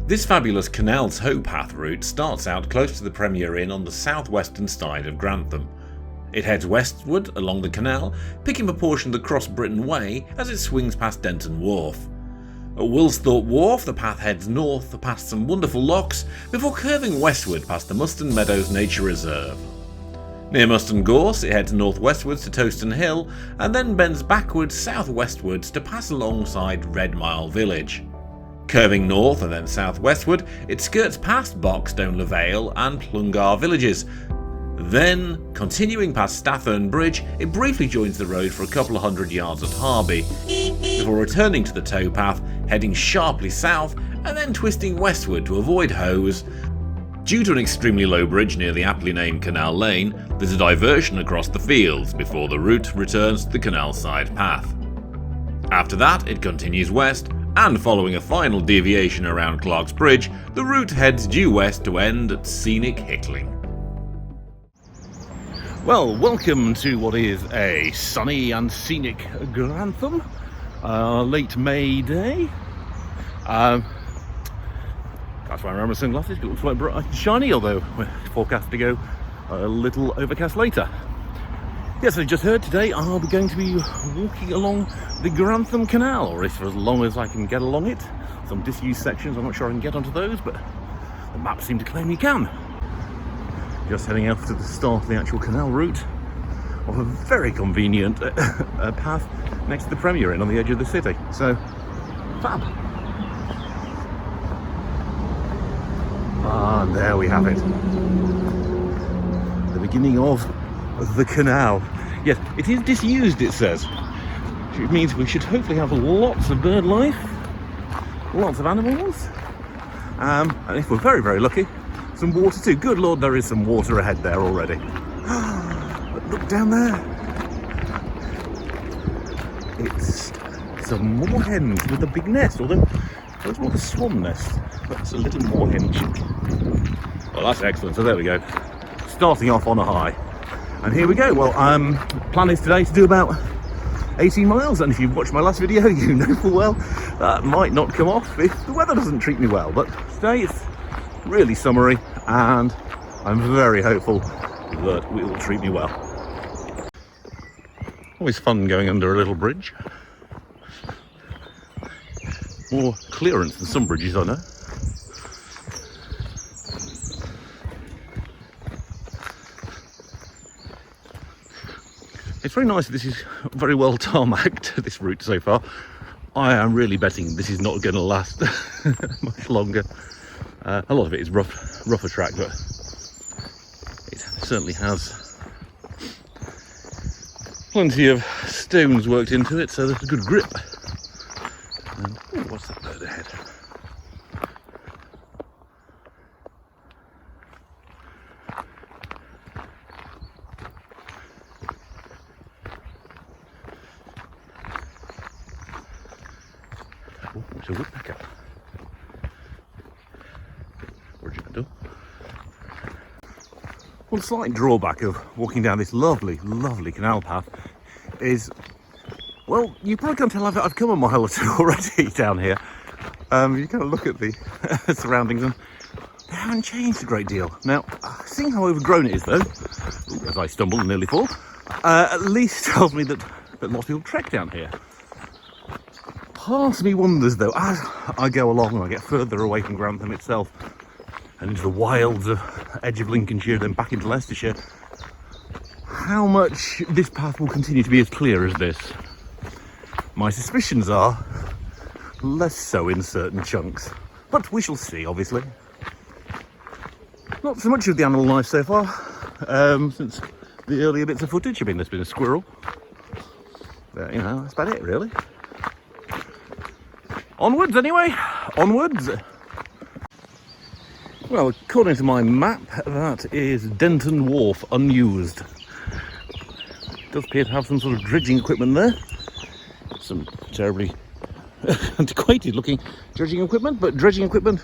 This fabulous canal towpath route starts out close to the Premier Inn on the southwestern side of Grantham. It heads westward along the canal, picking a portion of the Cross Britain Way as it swings past Denton Wharf. At Woolsthorpe Wharf, the path heads north past some wonderful locks before curving westward past the Muston Meadows Nature Reserve. Near Muston Gorse, it heads northwestwards to Toaston Hill and then bends backwards southwestwards to pass alongside Red Mile Village. Curving north and then southwestward, it skirts past Barkstone Le Vale and Plungar villages. Then, continuing past Stathern Bridge, it briefly joins the road for a couple of hundred yards at Harby, before returning to the towpath, heading sharply south and then twisting westward to avoid Hose. Due to an extremely low bridge near the aptly named Canal Lane, there's a diversion across the fields before the route returns to the canal-side path. After that, it continues west, and following a final deviation around Clark's Bridge, the route heads due west to end at scenic Hickling. Well, welcome to what is a sunny and scenic Grantham, late May day. That's why I'm wearing my sunglasses. It looks quite bright and shiny, although we're forecast to go a little overcast later. Yes, I just heard today I'll be going to be walking along the Grantham Canal, or for as long as I can get along it. Some disused sections, I'm not sure I can get onto those, but the maps seem to claim you can. Just heading out to the start of the actual canal route of a very convenient path next to the Premier Inn on the edge of the city. So, fab. And there we have it. The beginning of the canal. Yes, it is disused, it says. Which means we should hopefully have lots of bird life, lots of animals, and if we're very, very lucky, some water too. Good Lord, there is some water ahead there already. But look down there. It's some moorhens with a big nest, although that's not a swan nest. That's a little moorhen chick. Well, that's excellent. So there we go. Starting off on a high. And here we go. Well, plan is today to do about 18 miles, and if you've watched my last video, you know full well that might not come off if the weather doesn't treat me well. But today it's really summery, and I'm very hopeful that it will treat me well. Always fun going under a little bridge. More clearance than some bridges, I know. It's very nice that this is very well tarmacked, this route so far. I am really betting this is not going to last much longer. A lot of it is rougher track, but it certainly has plenty of stones worked into it, so there's a good grip. And, ooh, what's that bird ahead? Oh, it's a woodpecker. One slight drawback of walking down this lovely, lovely canal path is, well, you probably can't tell I've come a mile or two already down here. You kind of look at the surroundings and they haven't changed a great deal. Now, seeing how overgrown it is though, as I stumble and nearly fall, at least tells me that lots of people trek down here. Part of me wonders though, as I go along and I get further away from Grantham itself, and into the wilds of edge of Lincolnshire, then back into Leicestershire, how much this path will continue to be as clear as this. My suspicions are less so in certain chunks, but we shall see, obviously. Not so much of the animal life so far, since the earlier bits of footage. I mean, there's been a squirrel, but, you know, that's about it, really. Onwards, anyway, onwards. Well, according to my map, that is Denton Wharf, unused. It does appear to have some sort of dredging equipment there. Some terribly antiquated looking dredging equipment, but dredging equipment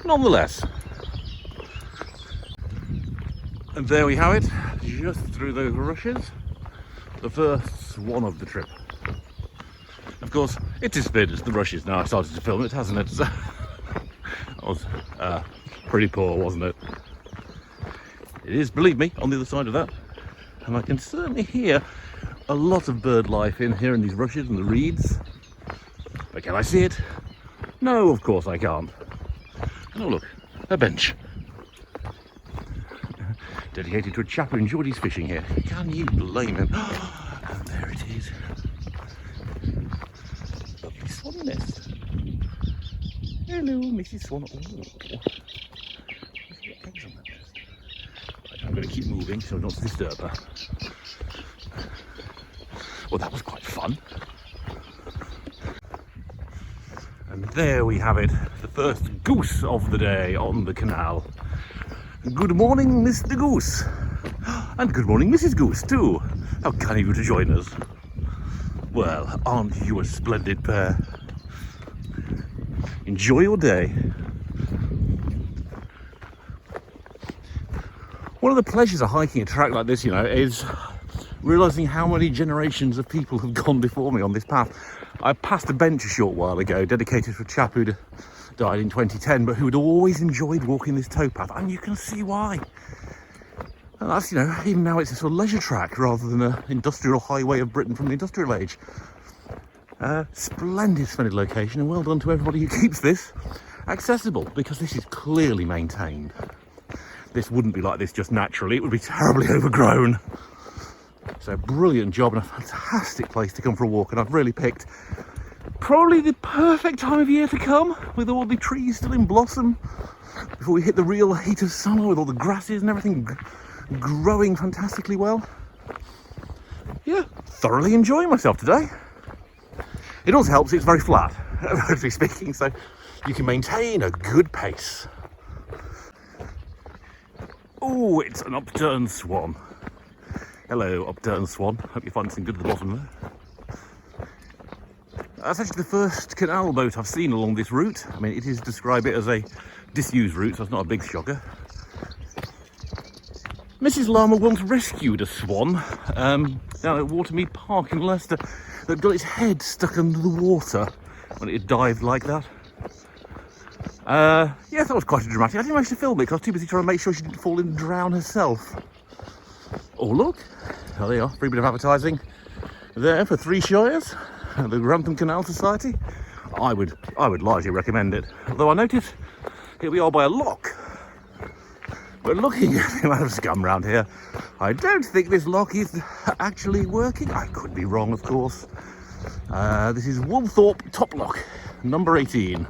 nonetheless. And there we have it, just through those rushes, the first one of the trip. Of course, it disappeared as the rushes now I started to film it, hasn't it? So That was pretty poor, wasn't it? It is, believe me, on the other side of that. And I can certainly hear a lot of bird life in here in these rushes and the reeds. But can I see it? No, of course I can't. Oh look, a bench. Dedicated to a chap who enjoyed his fishing here. Can you blame him? And there it is. Lovely swan nest. Hello, Mrs. Swan. Oh. I'm going to keep moving so not to disturb her. Well, that was quite fun. And there we have it, the first goose of the day on the canal. Good morning, Mr. Goose. And good morning, Mrs. Goose, too. How kind of you to join us. Well, aren't you a splendid pair? Enjoy your day. One of the pleasures of hiking a track like this, you know, is realising how many generations of people have gone before me on this path. I passed a bench a short while ago, dedicated to a chap who'd died in 2010, but who'd always enjoyed walking this towpath, and you can see why. And that's, you know, even now it's a sort of leisure track rather than an industrial highway of Britain from the industrial age. Splendid location, and well done to everybody who keeps this accessible, because this is clearly maintained. This wouldn't be like this just naturally, it would be terribly overgrown. So brilliant job, and a fantastic place to come for a walk, and I've really picked probably the perfect time of year to come, with all the trees still in blossom, before we hit the real heat of summer, with all the grasses and everything growing fantastically well. Yeah, thoroughly enjoying myself today. It also helps it's very flat, relatively speaking, so you can maintain a good pace. Oh, it's an upturned swan. Hello, upturned swan. Hope you find something good at the bottom there. That's actually the first canal boat I've seen along this route. I mean, it is describe it as a disused route, so it's not a big shocker. Mrs. Llama once rescued a swan down at Watermead Park in Leicester that got its head stuck under the water when it had dived like that. Yeah, that was quite dramatic. I didn't manage to film it because I was too busy trying to make sure she didn't fall in and drown herself. Oh look, there they are, free bit of advertising there for 3 shires, the Grantham Canal Society. I would largely recommend it, although I notice here we are by a lock. But looking at the amount of scum around here, I don't think this lock is actually working. I could be wrong, of course. This is Woolsthorpe Top Lock, number 18.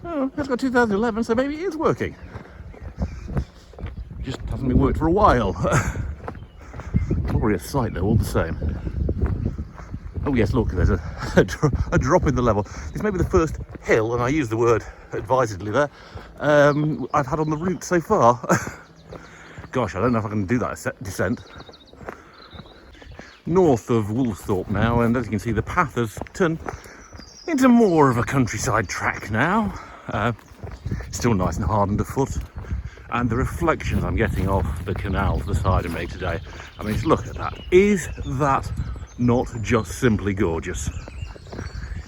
Oh, it's got 2011, so maybe it is working. Just hasn't been worked for a while. Probably a sight though, all the same. Oh yes, look, there's a drop in the level. This may be the first hill, and I use the word advisedly there, I've had on the route so far. Gosh, I don't know if I can do that descent. North of Woolsthorpe now, and as you can see, the path has turned into more of a countryside track now. Still nice and hard underfoot, and the reflections I'm getting off the canal to the side of me today, I mean, just look at that. Is that not just simply gorgeous?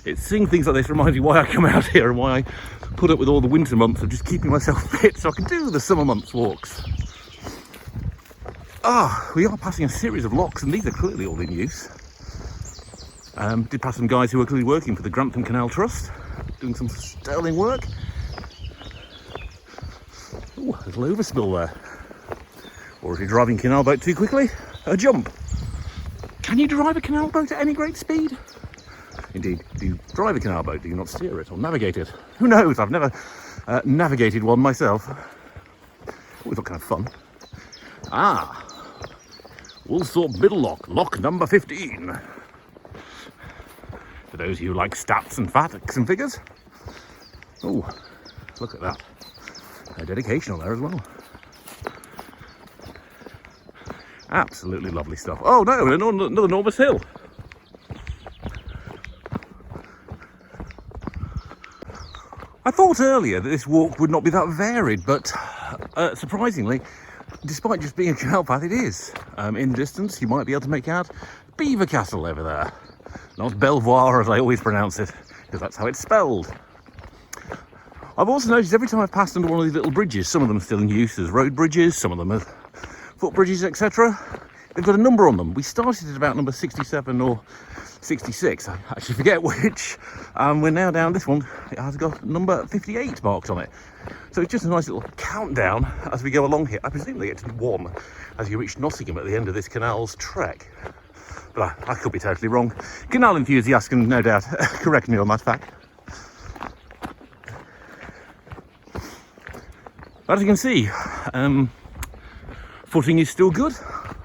It's seeing things like this reminds me why I come out here and why I put up with all the winter months of just keeping myself fit so I can do the summer months walks. We are passing a series of locks, and these are clearly all in use. Did pass some guys who were clearly working for the Grantham Canal Trust, doing some sterling work. Ooh, a little overspill there. Or if you're driving a canal boat too quickly, a jump. Can you drive a canal boat at any great speed? Indeed, do you drive a canal boat? Do you not steer it or navigate it? Who knows? I've never navigated one myself. Always look kind of fun. Woolsthorpe Middle Lock, lock number 15. For those who like stats and facts and figures. Oh, look at that. A dedication on there as well. Absolutely lovely stuff. Oh no, another enormous hill. I thought earlier that this walk would not be that varied, but surprisingly, despite just being a canal path, it is. In the distance, you might be able to make out Belvoir Castle over there. Not Belvoir, as I always pronounce it, because that's how it's spelled. I've also noticed every time I've passed under one of these little bridges, some of them are still in use as road bridges, some of them are footbridges, etc. They've got a number on them. We started at about number 67 or 66, I actually forget which. We're now down this one. It has got number 58 marked on it. So it's just a nice little countdown as we go along here. I presume they get to be 1 as you reach Nottingham at the end of this canal's trek. But I could be totally wrong. Canal enthusiasts can no doubt correct me on that fact. As you can see, footing is still good.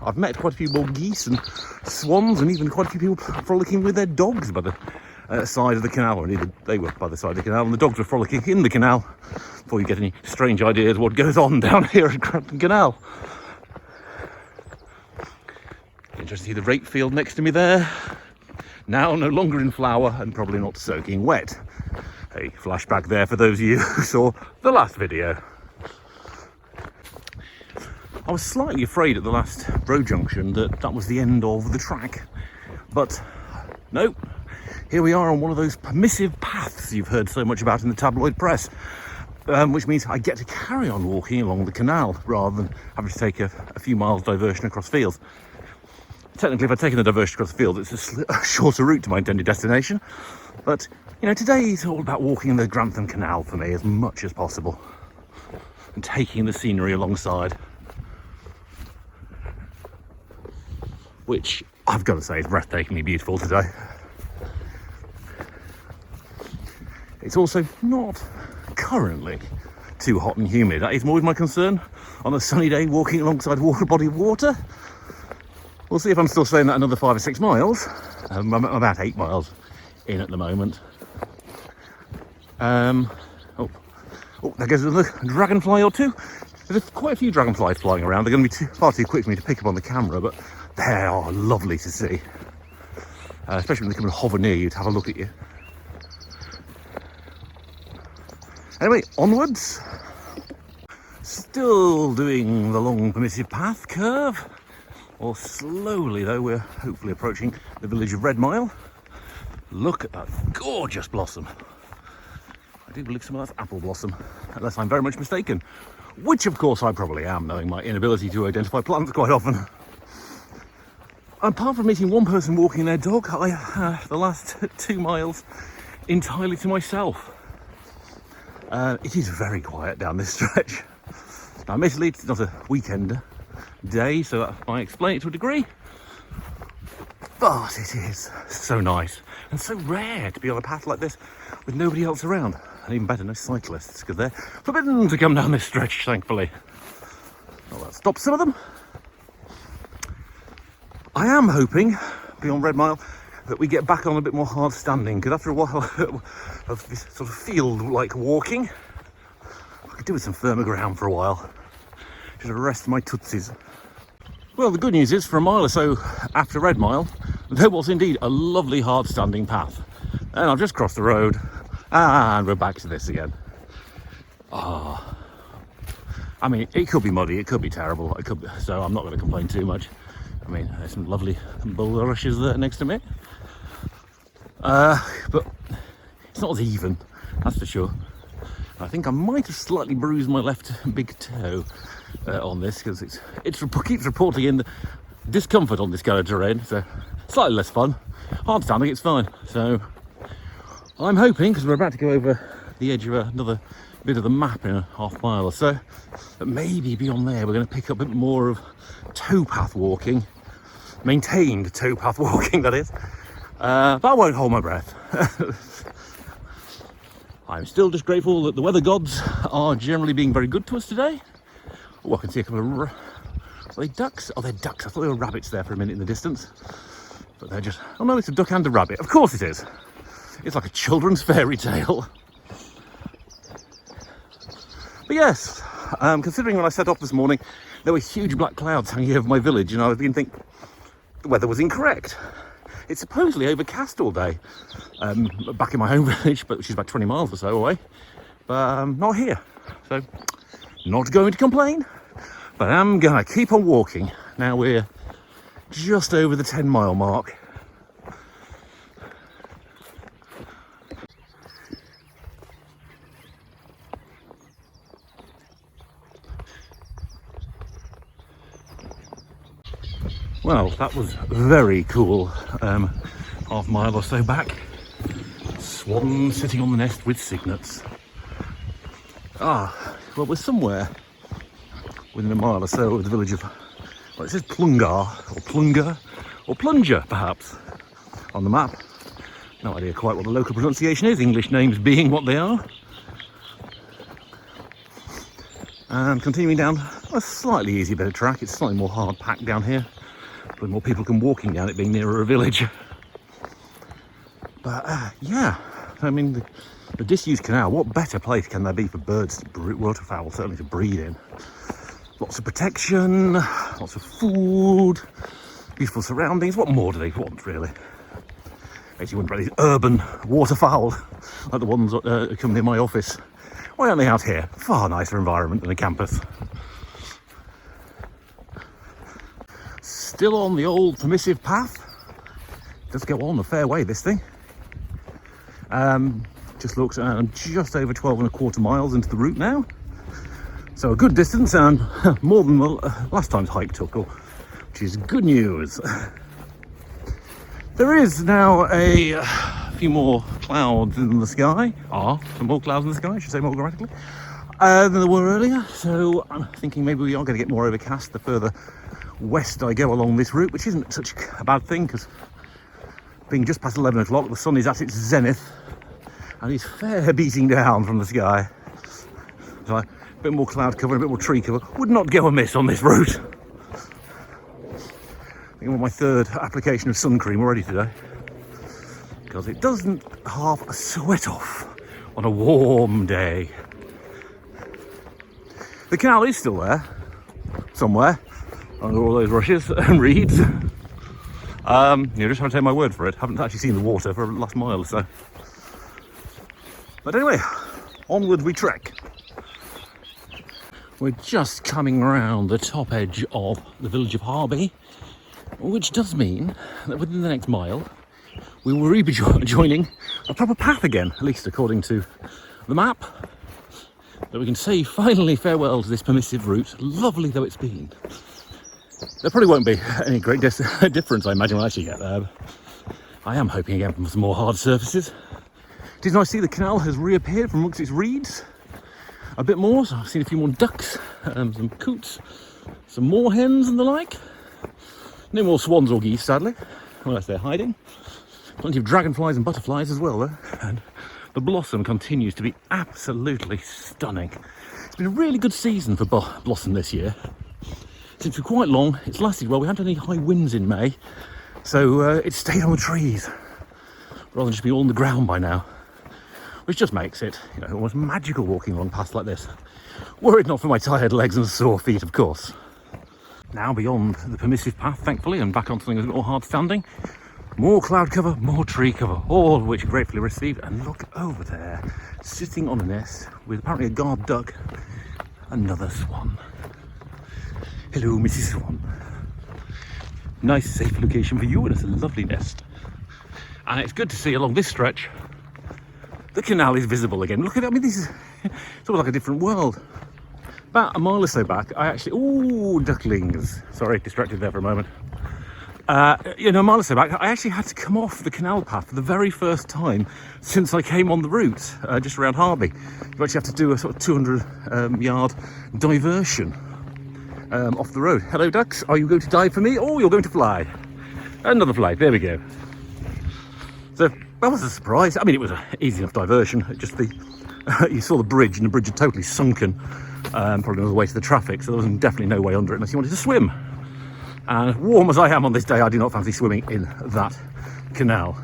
I've met quite a few more geese and swans, and even quite a few people frolicking with their dogs by the side of the canal. Or either they were by the side of the canal and the dogs were frolicking in the canal, before you get any strange ideas what goes on down here at Grantham Canal. Interesting to see the rape field next to me there. Now no longer in flower and probably not soaking wet. A flashback there for those of you who saw the last video. I was slightly afraid at the last road junction that was the end of the track, but no, here we are on one of those permissive paths you've heard so much about in the tabloid press, which means I get to carry on walking along the canal rather than having to take a few miles diversion across fields. Technically, if I'd taken the diversion across the field, it's a shorter route to my intended destination, but you know, today is all about walking the Grantham Canal for me as much as possible and taking the scenery alongside, which I've got to say is breathtakingly beautiful today. It's also not currently too hot and humid. That is always my concern on a sunny day walking alongside a body of water. We'll see if I'm still saying that another 5 or 6 miles. I'm about 8 miles in at the moment. Oh, there goes another dragonfly or two. There's quite a few dragonflies flying around. They're going to be far too quick for me to pick up on the camera, but they are lovely to see. Especially when they come and hover near you to have a look at you. Anyway, onwards. Still doing the long permissive path curve. Or slowly though, we're hopefully approaching the village of Red Mile. Look at that gorgeous blossom. I do believe some of that's apple blossom, unless I'm very much mistaken. Which of course I probably am, knowing my inability to identify plants quite often. Apart from meeting one person walking their dog, I have the last 2 miles entirely to myself. It is very quiet down this stretch. Now admittedly it's not a weekend day, so that might explain it to a degree, but it is so nice and so rare to be on a path like this with nobody else around, and even better, no cyclists, because they're forbidden to come down this stretch, thankfully. Well, that stops some of them. I am hoping beyond Red Mile that we get back on a bit more hard standing, because after a while of this sort of field like walking, I could do with some firmer ground for a while. Should rest my tootsies. Well, the good news is, for a mile or so after Red Mile, there was indeed a lovely hard standing path. And I've just crossed the road, and we're back to this again. I mean, it could be muddy, it could be terrible, so I'm not going to complain too much. I mean, there's some lovely bulrushes there next to me. But it's not as even, that's for sure. I think I might have slightly bruised my left big toe on this, because it keeps reporting in the discomfort on this kind of terrain, so slightly less fun. Hard standing, it's fine. So I'm hoping, because we're about to go over the edge of another bit of the map in a half mile or so, that maybe beyond there we're going to pick up a bit more of towpath walking, maintained towpath walking, that is. But I won't hold my breath. I'm still just grateful that the weather gods are generally being very good to us today. Oh, I can see a couple of... Are they ducks? Oh, they're ducks. I thought there were rabbits there for a minute in the distance. But they're just... Oh no, it's a duck and a rabbit. Of course it is. It's like a children's fairy tale. But yes, considering when I set off this morning, there were huge black clouds hanging over my village, and I was beginning to think the weather was incorrect. It's supposedly overcast all day, back in my home village, but which is about 20 miles or so away, but not here. So, not going to complain, but I'm gonna keep on walking. Now we're just over the 10-mile mark. Well, that was very cool. Half mile or so back, Swans sitting on the nest with cygnets. Well, we're somewhere within a mile or so of the village of, well, it says Plungar, or Plunger, or Plunger perhaps, on the map. No idea quite what the local pronunciation is, English names being what they are. And continuing down a slightly easier bit of track, it's slightly more hard packed down here. Probably more people come walking down it being nearer a village. But yeah, I mean, the disused canal, what better place can there be for birds, waterfowl certainly to breed in? Lots of protection, lots of food, beautiful surroundings. What more do they want, really? Makes you wonder about these urban waterfowl, like the ones that come near my office. Why aren't they out here? Far nicer environment than a campus. Still on the old permissive path. Does go on a fair way, this thing. Just looks just over 12.25 miles into the route now. So a good distance and more than the last time's hike took, which is good news. There is now a few more clouds in the sky. Some more clouds in the sky, I should say more grammatically, than there were earlier. So I'm thinking maybe we are going to get more overcast the further west I go along this route, which isn't such a bad thing because being just past 11 o'clock, the sun is at its zenith and is fair beating down from the sky. So a bit more cloud cover, a bit more tree cover would not go amiss on this route. I think I'm on my third application of sun cream already today, because it doesn't half a sweat off on a warm day. The canal is still there, somewhere, under all those rushes and reeds. Just have to take my word for it. Haven't actually seen the water for the last mile or so. But anyway, onward we trek. We're just coming round the top edge of the village of Harby, which does mean that within the next mile we will be joining a proper path again, at least according to the map, that we can say finally farewell to this permissive route, lovely though it's been. There probably won't be any great difference, I imagine, when I actually get there. I am hoping again for some more hard surfaces. It is nice to see the canal has reappeared from amongst its reeds a bit more, so I've seen a few more ducks, some coots, some moorhens and the like. No more swans or geese, sadly, unless they're hiding. Plenty of dragonflies and butterflies as well, though. And the blossom continues to be absolutely stunning. It's been a really good season for blossom this year. Since we're quite long, it's lasted well. We hadn't any high winds in May, so it stayed on the trees rather than just be all on the ground by now, which just makes it, almost magical walking along paths like this. Were it not for my tired legs and sore feet, of course. Now beyond the permissive path, thankfully, and back on something that's a bit more hard standing. More cloud cover, more tree cover, all of which gratefully received. And look over there, sitting on a nest with apparently a guard duck, another swan. Hello, Mrs. Swan. Nice, safe location for you, and it's a lovely nest. And it's good to see along this stretch, the canal is visible again. Look at it, this is it's almost like a different world. About a mile or so back, I actually, ducklings. Sorry, distracted there for a moment. A mile or so back, I actually had to come off the canal path for the very first time since I came on the route, just around Harby. You actually have to do a sort of 200 yard diversion off the road. Hello, ducks. Are you going to dive for me? Oh, you're going to fly. Another flight. There we go. So that was a surprise. I mean, it was an easy enough diversion. Just you saw the bridge, and the bridge had totally sunken, probably on the way to the traffic. So there was definitely no way under it unless you wanted to swim. And warm as I am on this day, I do not fancy swimming in that canal.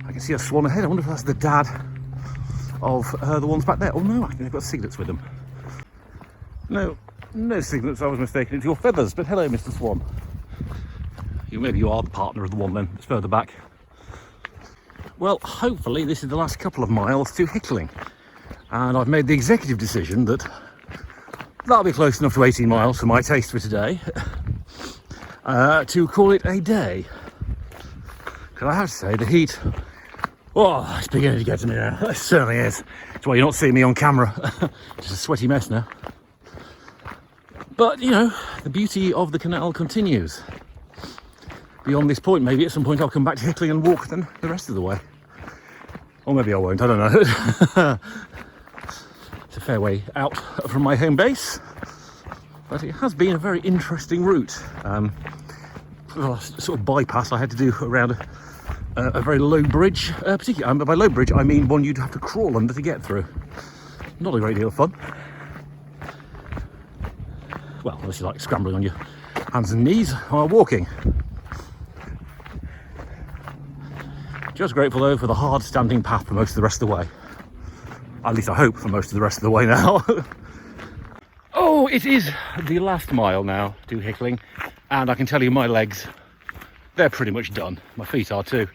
I can see a swan ahead. I wonder if that's the dad of the ones back there. Oh no, I think they've got cygnets with them. No cygnets. I was mistaken. It's your feathers. But hello, Mr. Swan. Maybe you are the partner of the one then. It's further back. Well, hopefully this is the last couple of miles to Hickling. And I've made the executive decision that that'll be close enough to 18 miles for my taste for today. To call it a day. Because I have to say, the heat, it's beginning to get to me now. It certainly is. That's why you're not seeing me on camera. Just a sweaty mess now. But, you know, the beauty of the canal continues. Beyond this point, maybe at some point I'll come back to Hickling and walk then the rest of the way. Or maybe I won't, I don't know. It's a fair way out from my home base. But it has been a very interesting route. The last sort of bypass I had to do around a very low bridge. Particularly, by low bridge I mean one you'd have to crawl under to get through. Not a great deal of fun. Well, this is like scrambling on your hands and knees while walking. Just grateful though for the hard standing path for most of the rest of the way. At least I hope for most of the rest of the way now. Oh, it is the last mile now to Hickling, and I can tell you my legs, they're pretty much done. My feet are too.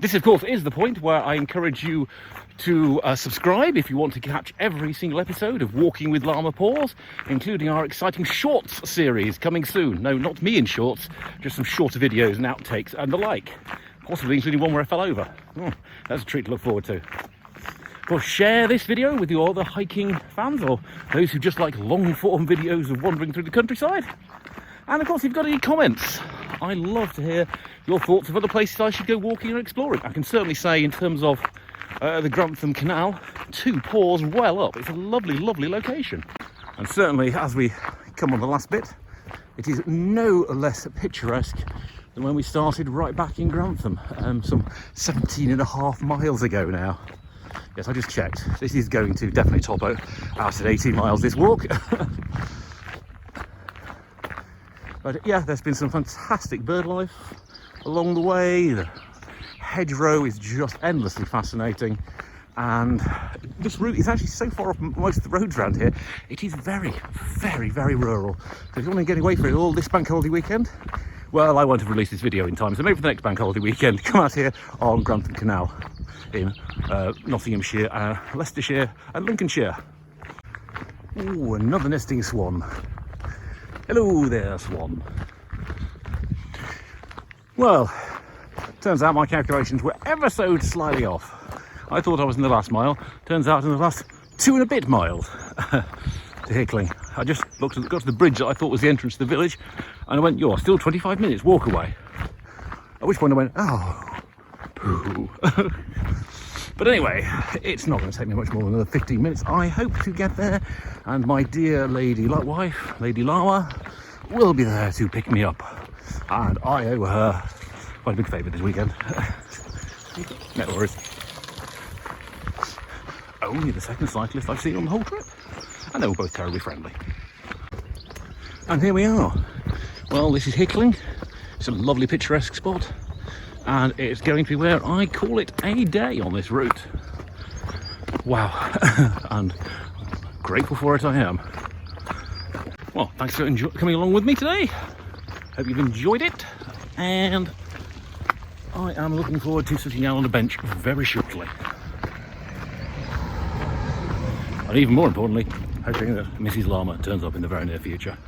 This of course is the point where I encourage you to subscribe if you want to catch every single episode of Walking with Llama Paws, including our exciting shorts series coming soon. No, not me in shorts, just some shorter videos and outtakes and the like. Possibly including one where I fell over. Oh, that's a treat to look forward to. Of course, share this video with your other hiking fans or those who just like long form videos of wandering through the countryside. And of course, if you've got any comments, I love to hear your thoughts of other places I should go walking and exploring. I can certainly say in terms of the Grantham Canal, 2 paws well up. It's a lovely, lovely location. And certainly as we come on the last bit, it is no less picturesque than when we started right back in Grantham, some 17.5 miles ago now. Yes, I just checked. This is going to definitely top out at 18 miles this walk. But yeah, there's been some fantastic bird life along the way. The hedgerow is just endlessly fascinating, and this route is actually so far off most of the roads around here. It is very, very, very rural. So if you want to get away for it all this bank holiday weekend, well, I won't have released this video in time, so maybe for the next bank holiday weekend, come out here on Grantham Canal in Nottinghamshire, Leicestershire and Lincolnshire. Ooh, another nesting swan. Hello there, swan. Well, turns out my calculations were ever so slightly off. I thought I was in the last mile. Turns out in the last 2 and a bit miles to Hickling. I just got to the bridge that I thought was the entrance to the village, and I went, you're still 25 minutes walk away. At which point I went, oh, poo. But anyway, it's not going to take me much more than another 15 minutes. I hope to get there, and my dear lady wife, Lady Llama, will be there to pick me up. And I owe her quite a big favour this weekend. No worries. Only the second cyclist I've seen on the whole trip, and they were both terribly friendly. And here we are. Well, this is Hickling. It's a lovely picturesque spot, and it's going to be where I call it a day on this route. Wow. And grateful for it I am. Well, thanks for coming along with me today. Hope you've enjoyed it, and I am looking forward to sitting down on a bench very shortly. And even more importantly, hoping that Mrs. Llama turns up in the very near future.